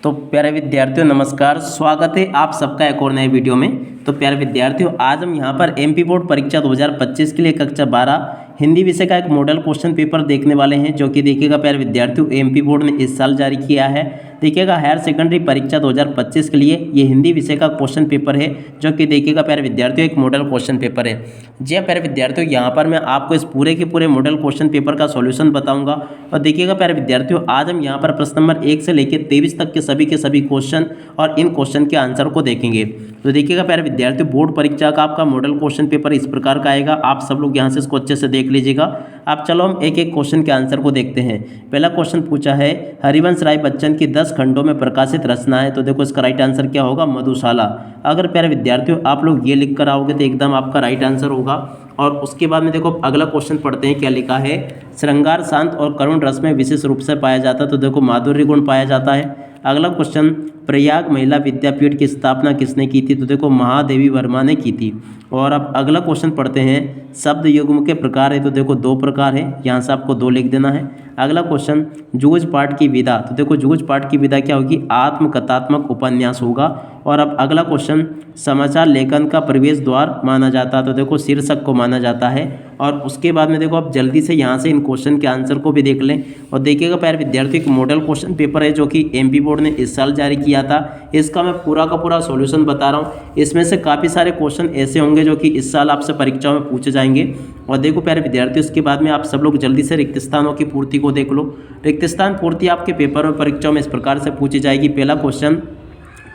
तो प्यारे विद्यार्थियों नमस्कार, स्वागत है आप सबका एक और नए वीडियो में। तो प्यारे विद्यार्थियों, आज हम यहाँ पर एमपी बोर्ड परीक्षा 2025 के लिए कक्षा 12 हिंदी विषय का एक मॉडल क्वेश्चन पेपर देखने वाले हैं, जो कि देखिएगा प्यारे विद्यार्थियों एमपी बोर्ड ने इस साल जारी किया है। देखिएगा हायर सेकेंडरी परीक्षा 2025 के लिए ये हिंदी विषय का क्वेश्चन पेपर है, जो कि देखिएगा प्यारे विद्यार्थियों एक मॉडल क्वेश्चन पेपर है। जी हाँ प्यारे विद्यार्थियों, यहाँ पर मैं आपको इस पूरे के पूरे मॉडल क्वेश्चन पेपर का सॉल्यूशन बताऊंगा। और देखिएगा प्यारे विद्यार्थियों, आज हम यहाँ पर प्रश्न नंबर 1 से लेकर 23 तक के सभी क्वेश्चन और इन क्वेश्चन के आंसर को देखेंगे। तो देखिएगा प्यारे विद्यार्थियों, बोर्ड परीक्षा का आपका मॉडल क्वेश्चन पेपर इस प्रकार का आएगा। आप सब लोग यहाँ से इसको अच्छे से देख लीजिएगा। अब चलो हम एक एक क्वेश्चन के आंसर को देखते हैं। पहला क्वेश्चन पूछा है, हरिवंश राय बच्चन की 10 खंडों में प्रकाशित रचना है। तो देखो इसका राइट आंसर क्या होगा, मधुशाला। अगर प्यारे विद्यार्थियों आप लोग ये लिख कर आओगे तो एकदम आपका राइट आंसर होगा। और उसके बाद में देखो अगला क्वेश्चन पढ़ते हैं, क्या लिखा है, श्रृंगार शांत और करुण रस में विशेष रूप से पाया जाता है। तो देखो माधुर्य गुण पाया जाता है। अगला क्वेश्चन, प्रयाग महिला विद्यापीठ की स्थापना किसने की थी। तो देखो महादेवी वर्मा ने की थी। और अब अगला क्वेश्चन पढ़ते हैं, शब्द युग्म के प्रकार है। तो देखो 2 प्रकार है, यहाँ से आपको 2 लिख देना है। अगला क्वेश्चन, जूझ पाठ की विधा। तो देखो जूझ पाठ की विधा क्या होगी, आत्मकथात्मक उपन्यास होगा। और अब अगला क्वेश्चन, समाचार लेखन का प्रवेश द्वार माना जाता है। तो देखो शीर्षक को माना जाता है। और उसके बाद में देखो आप जल्दी से यहाँ से इन क्वेश्चन के आंसर को भी देख लें। और देखिएगा प्यारे विद्यार्थियों, एक मॉडल क्वेश्चन पेपर है जो कि एमपी बोर्ड ने इस साल जारी किया था। इसका मैं पूरा का पूरा सॉल्यूशन बता रहा हूँ। इसमें से काफ़ी सारे क्वेश्चन ऐसे होंगे जो कि इस साल आपसे परीक्षाओं में पूछे जाएंगे। और देखो प्यारे विद्यार्थियों, इसके बाद में आप सब लोग जल्दी से रिक्त स्थानों की पूर्ति को देख लो। रिक्त स्थान पूर्ति आपके पेपर में परीक्षाओं में इस प्रकार से पूछी जाएगी। पहला क्वेश्चन,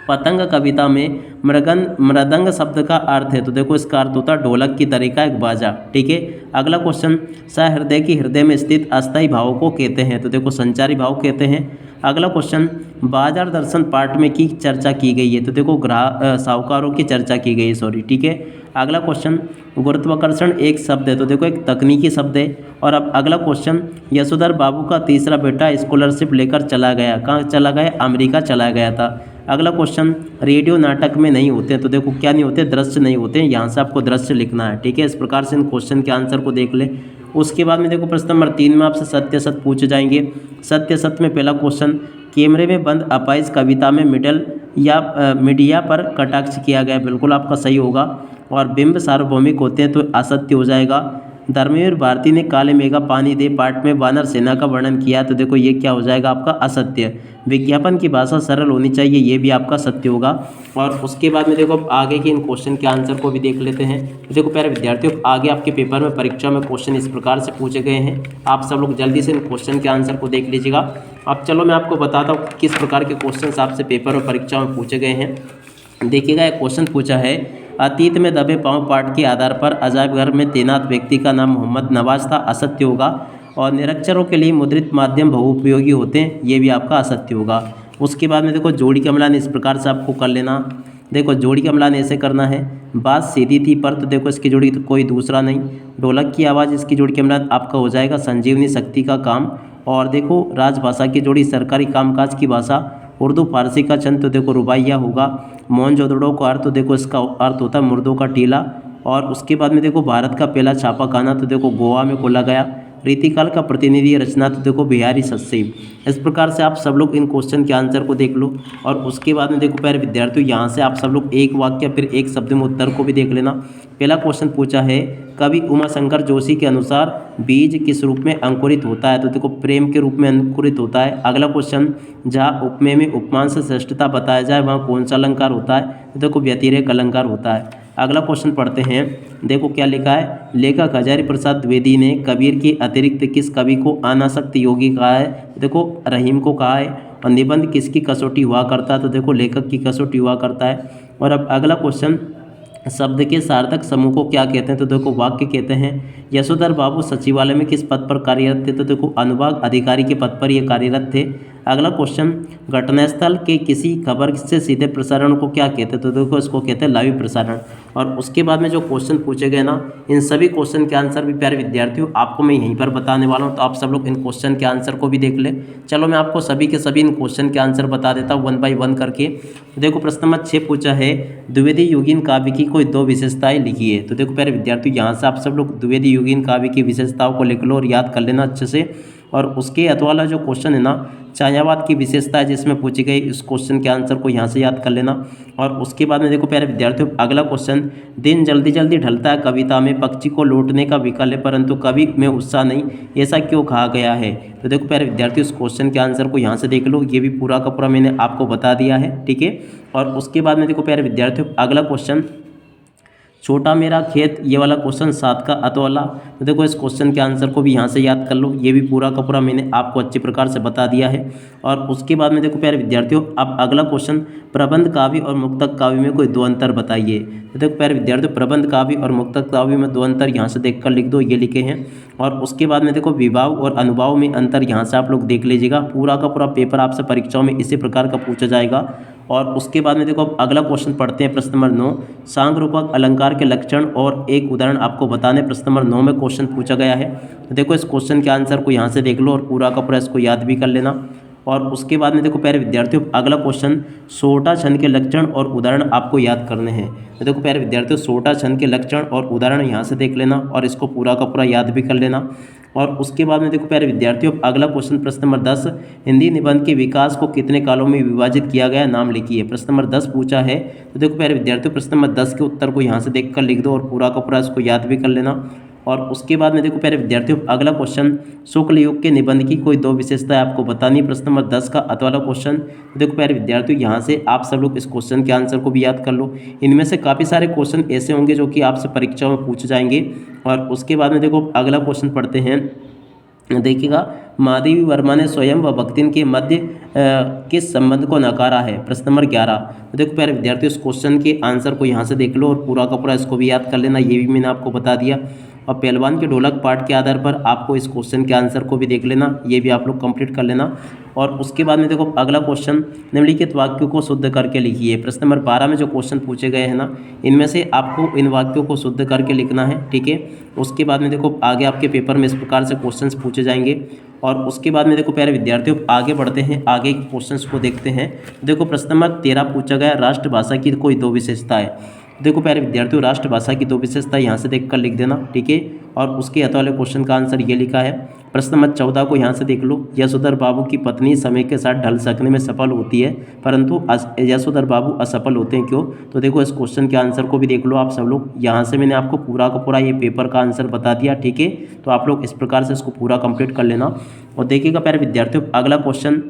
पतंग कविता में मृदंग शब्द का अर्थ है। तो देखो इसका अर्थ होता है ढोलक की तरह का एक बाजा। ठीक है। अगला क्वेश्चन, सहृदय की हृदय में स्थित अस्थायी भाव को कहते हैं। तो देखो संचारी भाव कहते हैं। अगला क्वेश्चन, बाजार दर्शन पाठ में की चर्चा की गई है। तो देखो साहूकारों की चर्चा की गई है, सॉरी। ठीक है। अगला क्वेश्चन, गुरुत्वाकर्षण एक शब्द है। तो देखो एक तकनीकी शब्द है। और अब अगला क्वेश्चन, यशोधर बाबू का तीसरा बेटा स्कॉलरशिप लेकर चला गया, कहाँ चला गया, अमेरिका चला गया था। अगला क्वेश्चन, रेडियो नाटक में नहीं होते। तो देखो क्या नहीं होते, दृश्य नहीं होते। यहाँ से आपको दृश्य लिखना है। ठीक है। इस प्रकार से इन क्वेश्चन के आंसर को देख ले। उसके बाद में देखो प्रश्न नंबर 3 में आपसे सत्य सत्य पूछे जाएंगे। सत्य सत्य में पहला क्वेश्चन, कैमरे में बंद अपाइज कविता में मीडिया पर कटाक्ष किया गया। बिल्कुल आपका सही होगा। और बिंब सार्वभौमिक होते हैं तो असत्य हो जाएगा। धर्मवीर भारती ने काले मेघा पानी दे पाठ में वानर सेना का वर्णन किया। तो देखो ये क्या हो जाएगा आपका असत्य। विज्ञापन की भाषा सरल होनी चाहिए, ये भी आपका सत्य होगा। और उसके बाद में देखो आगे के इन क्वेश्चन के आंसर को भी देख लेते हैं। तो देखो प्यारे विद्यार्थियों, आगे आपके पेपर में परीक्षा में क्वेश्चन इस प्रकार से पूछे गए हैं। आप सब लोग जल्दी से इन क्वेश्चन के आंसर को देख लीजिएगा। अब चलो मैं आपको बताता हूँ किस प्रकार के क्वेश्चन आपसे पेपर में परीक्षा में पूछे गए हैं। देखिएगा एक क्वेश्चन पूछा है, अतीत में दबे पांव पाठ के आधार पर अजायब घर में तैनात व्यक्ति का नाम मोहम्मद नवाज था। असत्य होगा। और निरक्षरों के लिए मुद्रित माध्यम बहुउपयोगी होते हैं, ये भी आपका असत्य होगा। उसके बाद में देखो जोड़ी का मिलान इस प्रकार से आपको कर लेना। देखो जोड़ी का मिलान ऐसे करना है, बात सीधी थी पर, तो देखो इसकी जोड़ी तो कोई दूसरा नहीं। ढोलक की आवाज़, इसकी जोड़ी का मिलान आपका हो जाएगा संजीवनी शक्ति का काम। और देखो राजभाषा की जोड़ी सरकारी कामकाज की भाषा, उर्दू फारसी का चंद, तो देखो रुबाइया होगा। मोहनजोदड़ो का अर्थ, तो देखो इसका अर्थ होता है मुर्दों का टीला। और उसके बाद में देखो भारत का पहला छापाखाना, तो देखो गोवा में खोला गया। रीतिकाल का प्रतिनिधि रचना, तो देखो बिहारी सस्सी। इस प्रकार से आप सब लोग इन क्वेश्चन के आंसर को देख लो। और उसके बाद में देखो प्यारे विद्यार्थियों, यहाँ से आप सब लोग एक वाक्य फिर एक शब्द में उत्तर को भी देख लेना। पहला क्वेश्चन पूछा है, कवि उमाशंकर जोशी के अनुसार बीज किस रूप में अंकुरित होता है। तो देखो प्रेम के रूप में अंकुरित होता है। अगला क्वेश्चन, जहाँ उपमेय में उपमान से श्रेष्ठता बताया जाए वहाँ कौन सा अलंकार होता है। तो देखो व्यतिरेक अलंकार होता है। अगला क्वेश्चन पढ़ते हैं। देखो क्या लिखा है, लेखक हजारी प्रसाद द्विवेदी ने कबीर के अतिरिक्त किस कवि को अनासक्त योगी कहा है। देखो रहीम को कहा है। और निबंध किसकी कसौटी हुआ करता है। तो देखो लेखक की कसौटी हुआ करता है। और अब अगला क्वेश्चन, शब्द के सार्थक समूह को क्या कहते हैं। तो देखो वाक्य कहते हैं। यशोधर बाबू सचिवालय में किस पद पर कार्यरत थे। तो देखो अनुभाग अधिकारी के पद पर ये कार्यरत थे। अगला क्वेश्चन, घटनास्थल के किसी खबर से सीधे प्रसारण को क्या कहते हैं। तो देखो इसको कहते हैं लाइव प्रसारण। और उसके बाद में जो क्वेश्चन पूछे गए ना, इन सभी क्वेश्चन के आंसर भी प्यारे विद्यार्थियों आपको मैं यहीं पर बताने वाला हूँ। तो आप सब लोग इन क्वेश्चन के आंसर को भी देख ले। चलो मैं आपको सभी के सभी इन क्वेश्चन के आंसर बता देता हूँ 1 बाय 1 करके। देखो प्रश्न नंबर 6 पूछा है, द्विवेदी युगीन काव्य की कोई 2 विशेषताएं लिखी है। तो देखो प्यारे विद्यार्थियों, यहाँ से आप सब लोग द्विवेदी युगीन काव्य की विशेषताओं को लिख लो और याद कर लेना अच्छे से। और उसके अतवाला जो क्वेश्चन है ना, छायावाद की विशेषता है जिसमें पूछी गई, इस क्वेश्चन के आंसर को यहाँ से याद कर लेना। और उसके बाद में देखो प्यारे विद्यार्थियों, अगला क्वेश्चन, दिन जल्दी जल्दी ढलता है कविता में पक्षी को लौटने का विकल्प है परंतु कवि में उत्साह नहीं, ऐसा क्यों कहा गया है। तो देखो प्यारे विद्यार्थियों, इस क्वेश्चन के आंसर को यहाँ से देख लो, ये भी पूरा का पूरा मैंने आपको बता दिया है, ठीक है। और उसके बाद में देखो प्यारे विद्यार्थियों, अगला क्वेश्चन, छोटा मेरा खेत, ये वाला क्वेश्चन 7 का अतवाला। तो देखो इस क्वेश्चन के आंसर को भी यहाँ से याद कर लो, ये भी पूरा का पूरा मैंने आपको अच्छे प्रकार से बता दिया है। और उसके बाद में देखो प्यारे विद्यार्थियों, अब अगला क्वेश्चन, प्रबंध काव्य और मुक्तक काव्य में कोई दो अंतर बताइए। तो देखो प्यारे विद्यार्थियों, प्रबंध काव्य और मुक्तक काव्य में दो अंतर यहाँ से देख कर लिख दो, ये लिखे हैं। और उसके बाद में देखो विभाव और अनुभाव में अंतर यहाँ से आप लोग देख लीजिएगा, पूरा का पूरा पेपर आपसे परीक्षाओं में इसी प्रकार का पूछा जाएगा। और उसके बाद में देखो अगला क्वेश्चन पढ़ते हैं, प्रश्न नंबर 9, सांग रूपक अलंकार के लक्षण और एक उदाहरण आपको बताने, प्रश्न नंबर 9 में क्वेश्चन पूछा गया है। तो देखो इस क्वेश्चन के आंसर को यहाँ से देख लो और पूरा का पूरा इसको याद भी कर लेना। और उसके बाद में देखो प्यारे विद्यार्थियों, अगला क्वेश्चन, सोटा छंद के लक्षण और उदाहरण आपको याद करने हैं। तो देखो प्यारे विद्यार्थियों, सोटा छंद के लक्षण और उदाहरण यहाँ से देख लेना और इसको पूरा का पूरा याद भी कर लेना। और उसके बाद में देखो प्यारे विद्यार्थियों, अगला क्वेश्चन, प्रश्न नंबर 10, हिंदी निबंध के विकास को कितने कालों में विभाजित किया गया, नाम लिखिए। प्रश्न नंबर 10 पूछा है। तो देखो प्यारे विद्यार्थियों, प्रश्न नंबर 10 के उत्तर को यहाँ से देख कर लिख दो और पूरा का पूरा इसको याद भी कर लेना। और उसके बाद में देखो प्यारे विद्यार्थियों, अगला क्वेश्चन, शुक्ल युग के निबंध की कोई दो विशेषताएं आपको बतानी, प्रश्न नंबर 10 का अतवाला क्वेश्चन। देखो प्यारे विद्यार्थियों, यहाँ से आप सब लोग इस क्वेश्चन के आंसर को भी याद कर लो, इनमें से काफ़ी सारे क्वेश्चन ऐसे होंगे जो कि आपसे परीक्षाओं में पूछे जाएंगे। और उसके बाद में देखो अगला क्वेश्चन पढ़ते हैं, देखिएगा, महादेवी वर्मा ने स्वयं व भक्तिन के मध्य किस संबंध को नकारा है, प्रश्न नंबर 11। तो देखो प्यारे विद्यार्थियों, इस क्वेश्चन के आंसर को यहाँ से देख लो और पूरा का पूरा इसको भी याद कर लेना, ये भी मैंने आपको बता दिया। और पहलवान के ढोलक पाठ के आधार पर आपको इस क्वेश्चन के आंसर को भी देख लेना, ये भी आप लोग कंप्लीट कर लेना। और उसके बाद में देखो अगला क्वेश्चन, निम्नलिखित वाक्यों को शुद्ध करके लिखिए। प्रश्न नंबर 12 में जो क्वेश्चन पूछे गए हैं ना, इनमें से आपको इन वाक्यों को शुद्ध करके लिखना है, ठीक है। उसके बाद में देखो आगे आपके पेपर में इस प्रकार से क्वेश्चंस पूछे जाएंगे। और उसके बाद में देखो प्यारे विद्यार्थियों, आगे बढ़ते हैं, आगे क्वेश्चंस को देखते हैं। देखो प्रश्न नंबर 13 पूछा गया, राष्ट्रभाषा की कोई दो विशेषताएं। देखो प्यारे विद्यार्थियों, राष्ट्रभाषा की दो विशेषता यहाँ से देखकर लिख देना, ठीक है। और उसके अतवाले क्वेश्चन का आंसर ये लिखा है। प्रश्न नंबर 14 को यहाँ से देख लो, यशोधर बाबू की पत्नी समय के साथ ढल सकने में सफल होती है परंतु यशोधर बाबू असफल होते हैं, क्यों। तो देखो इस क्वेश्चन के आंसर को भी देख लो आप सब लोग, यहाँ से मैंने आपको पूरा का पूरा ये पेपर का आंसर बता दिया, ठीक है। तो आप लोग इस प्रकार से इसको पूरा कंप्लीट कर लेना। और देखिएगा प्यारे विद्यार्थियों, अगला क्वेश्चन,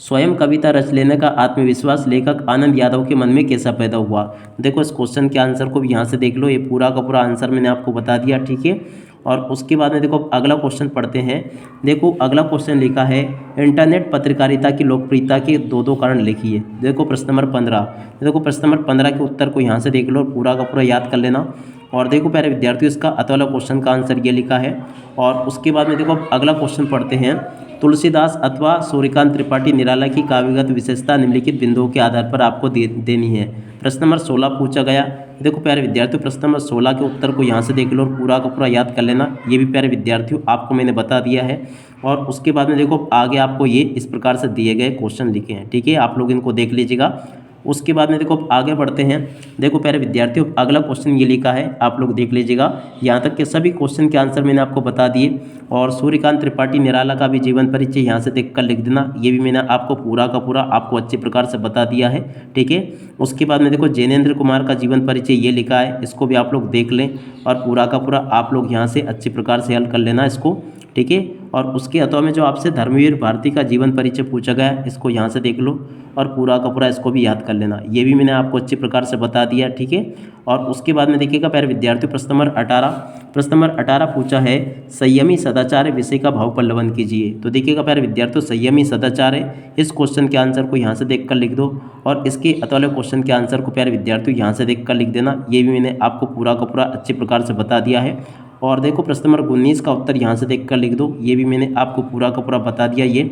स्वयं कविता रच लेने का आत्मविश्वास लेखक आनंद यादव के मन में कैसा पैदा हुआ। देखो इस क्वेश्चन के आंसर को भी यहाँ से देख लो, ये पूरा का पूरा आंसर मैंने आपको बता दिया, ठीक है। और उसके बाद में देखो अगला क्वेश्चन पढ़ते हैं। देखो अगला क्वेश्चन लिखा है, इंटरनेट पत्रकारिता की लोकप्रियता के दो कारण लिखिए। देखो प्रश्न नंबर 15। देखो प्रश्न नंबर 15 के उत्तर को यहाँ से देख लो, पूरा का पूरा याद कर लेना। और देखो प्यारे विद्यार्थियों, इसका अतवाला क्वेश्चन का आंसर ये लिखा है। और उसके बाद में देखो अगला क्वेश्चन पढ़ते हैं, तुलसीदास अथवा सूर्यकांत त्रिपाठी निराला की काव्यगत विशेषता निम्नलिखित बिंदुओं के आधार पर आपको देनी है। प्रश्न नंबर 16 पूछा गया। देखो प्यारे विद्यार्थियों, प्रश्न नंबर 16 के उत्तर को यहाँ से देख लो और पूरा का पूरा याद कर लेना, ये भी प्यारे विद्यार्थियों आपको मैंने बता दिया है। और उसके बाद में देखो आगे आपको ये इस प्रकार से दिए गए क्वेश्चन लिखे हैं, ठीक है, आप लोग इनको देख लीजिएगा। उसके बाद में देखो आगे बढ़ते हैं। देखो प्यारे विद्यार्थियों, अगला क्वेश्चन ये लिखा है, आप लोग देख लीजिएगा। यहाँ तक के सभी क्वेश्चन के आंसर मैंने आपको बता दिए। और सूर्यकांत त्रिपाठी निराला का भी जीवन परिचय यहाँ से देख कर लिख देना, ये भी मैंने आपको पूरा का पूरा आपको अच्छे प्रकार से बता दिया है, ठीक है। उसके बाद में देखो जैनेन्द्र कुमार का जीवन परिचय ये लिखा है, इसको भी आप लोग देख लें और पूरा का पूरा आप लोग यहाँ से अच्छे प्रकार से हल कर लेना इसको, ठीक है। और उसके अथवा में जो आपसे धर्मवीर भारती का जीवन परिचय पूछा गया, इसको यहाँ से देख लो और पूरा का पूरा इसको भी याद कर लेना, ये भी मैंने आपको अच्छे प्रकार से बता दिया, ठीक है। और उसके बाद में देखिएगा प्यारे विद्यार्थियों, प्रश्न नंबर 18। प्रश्न नंबर 18 पूछा है, संयमी सदाचार विषय का भाव पल्लवन कीजिए। तो देखिएगा प्यारे विद्यार्थियों, संयमी सदाचार है, इस क्वेश्चन के आंसर को यहाँ से देख कर लिख दो और इसके अतवाले क्वेश्चन के आंसर को प्यारे विद्यार्थियों यहाँ से देख कर लिख देना, ये भी मैंने आपको पूरा का पूरा अच्छे प्रकार से बता दिया है। और देखो प्रश्न नंबर 19 का उत्तर यहाँ से देख कर लिख दो, ये भी मैंने आपको पूरा का पूरा बता दिया ये।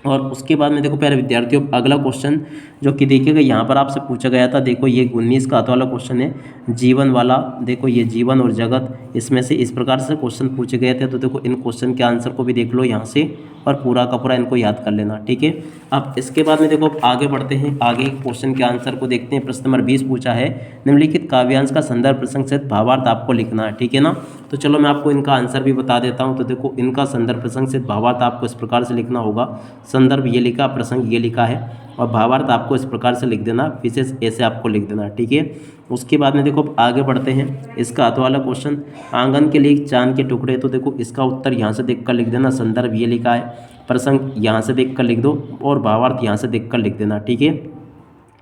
और उसके बाद में देखो प्यारे विद्यार्थियों अगला क्वेश्चन जो कि देखिएगा यहाँ पर आपसे पूछा गया था। देखो ये 19 का वाला क्वेश्चन है, जीवन वाला। देखो ये जीवन और जगत, इसमें से इस प्रकार से क्वेश्चन पूछे गए थे। तो देखो इन क्वेश्चन के आंसर को भी देख लो यहाँ से और पूरा का पूरा इनको याद कर लेना, ठीक है। अब इसके बाद में देखो आगे बढ़ते हैं, आगे क्वेश्चन के आंसर को देखते हैं। प्रश्न नंबर 20 पूछा है, निम्नलिखित काव्यांश का संदर्भ प्रसंग सहित भावार्थ आपको लिखना है, ठीक है ना। तो चलो मैं आपको इनका आंसर भी बता देता हूँ। तो देखो इनका संदर्भ प्रसंग सहित भावार्थ आपको इस प्रकार से लिखना होगा। संदर्भ ये लिखा, प्रसंग ये लिखा है और भावार्थ आपको इस प्रकार से लिख देना, विशेष ऐसे आपको लिख देना, ठीक है। उसके बाद में देखो आगे बढ़ते हैं। इसका हाथ वाला क्वेश्चन, आंगन के लिए चांद के टुकड़े। तो देखो इसका उत्तर यहाँ से देख कर लिख देना, संदर्भ ये लिखा है, प्रसंग यहाँ से देख कर लिख दो और भावार्थ यहाँ से देख कर लिख देना, ठीक है।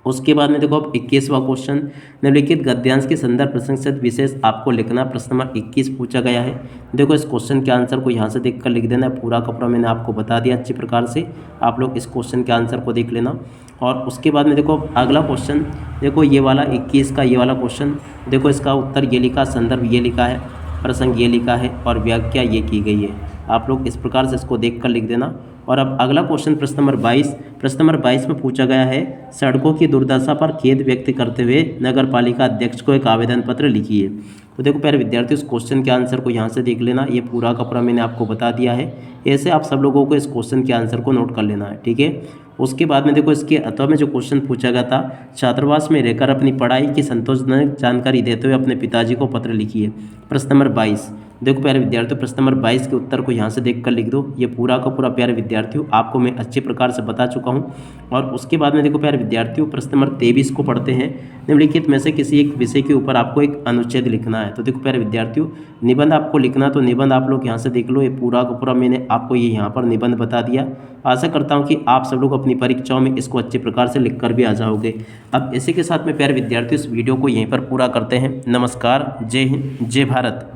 उसके बाद में देखो अब 21वां क्वेश्चन, निम्नलिखित गद्यांश के संदर्भ प्रसंग सहित विशेष आपको लिखना। प्रश्न नंबर 21 पूछा गया है। देखो इस क्वेश्चन के आंसर को यहाँ से देख कर लिख देना है। पूरा का पूरा मैंने आपको बता दिया अच्छी प्रकार से, आप लोग इस क्वेश्चन के आंसर को देख लेना। और उसके बाद में देखो अगला क्वेश्चन, देखो ये वाला 21 का ये वाला क्वेश्चन, देखो इसका उत्तर ये लिखा, संदर्भ ये लिखा है, प्रसंग ये लिखा है और व्याख्या ये की गई है। आप लोग इस प्रकार से इसको देख कर लिख देना। और अब अगला क्वेश्चन प्रश्न नंबर 22, प्रश्न नंबर 22 में पूछा गया है, सड़कों की दुर्दशा पर खेद व्यक्त करते हुए नगर पालिका अध्यक्ष को एक आवेदन पत्र लिखिए। तो देखो प्यारे विद्यार्थी, इस क्वेश्चन के आंसर को यहाँ से देख लेना, ये पूरा का पूरा मैंने आपको बता दिया है। ऐसे आप सब लोगों को इस क्वेश्चन के आंसर को नोट कर लेना है, ठीक है। उसके बाद में देखो इसके अथवा में जो क्वेश्चन पूछा गया था, छात्रावास में रहकर अपनी पढ़ाई की संतोषजनक जानकारी देते हुए अपने पिताजी को पत्र लिखिए। प्रश्न नंबर 22, देखो प्यारे विद्यार्थियों प्रश्न नंबर 22 के उत्तर को यहाँ से देख कर लिख दो। ये पूरा का पूरा प्यारे विद्यार्थियों आपको मैं अच्छे प्रकार से बता चुका हूँ। और उसके बाद में देखो प्यारे विद्यार्थियों प्रश्न नंबर 23 को पढ़ते हैं, निम्नलिखित में से किसी एक विषय के ऊपर आपको एक अनुच्छेद लिखना है। तो देखो प्यारे विद्यार्थियों निबंध आपको लिखना, तो निबंध आप लोग यहाँ से देख लो। ये पूरा का पूरा मैंने आपको ये यहाँ पर निबंध बता दिया। आशा करता हूँ कि आप सब लोग अपनी परीक्षाओं में इसको अच्छे प्रकार से लिख कर भी आ जाओगे। अब इसी के साथ में प्यारे विद्यार्थियों इस वीडियो को यहीं पर पूरा करते हैं। नमस्कार, जय हिंद, जय भारत।